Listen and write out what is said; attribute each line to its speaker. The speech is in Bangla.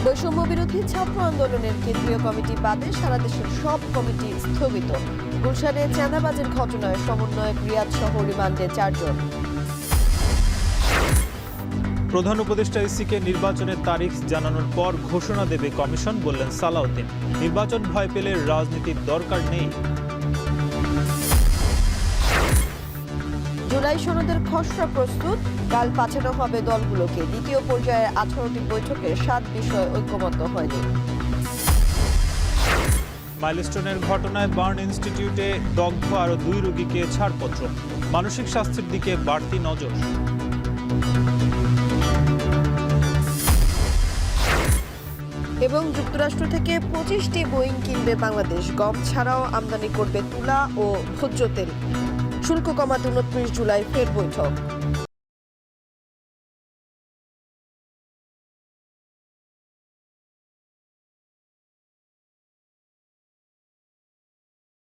Speaker 1: বৈষম্য বিরোধী ছাত্র আন্দোলনের কেন্দ্রীয় কমিটি বাদে সারা দেশের সব কমিটি স্থগিত। গুলশানে চাঁদাবাজের ঘটনায় সমন্বয়ক রিয়াদ সহ রিমান্ডে 4 জন।
Speaker 2: প্রধান উপদেষ্টা ইসিকে নির্বাচনের তারিখ জানানোর পর ঘোষণা দেবে কমিশন, বললেন সালাউদ্দিন। নির্বাচন ভয় পেলে রাজনীতির দরকার নেই।
Speaker 1: জুলাই সনদের খসড়া প্রস্তুত, কাল পাঠানো হবে দলগুলোকে। দ্বিতীয় পর্যায়ের 18টি বৈঠকে 7 বিষয় ঐকমত্য হয়নি।
Speaker 2: মাইলস্টোনের ঘটনায় বার্ন ইনস্টিটিউটে দগ্ধ আরও 2 রোগীকে ছাড়পত্র। মানসিক স্বাস্থ্যের দিকে বাড়তি নজর।
Speaker 1: এবং যুক্তরাষ্ট্র থেকে 25টি বোয়িং কিনবে বাংলাদেশ। গম ছাড়াও আমদানি করবে তুলা ও ভোজ্য তেল। শুল্ক কমাতে 29 জুলাই ফের বৈঠক।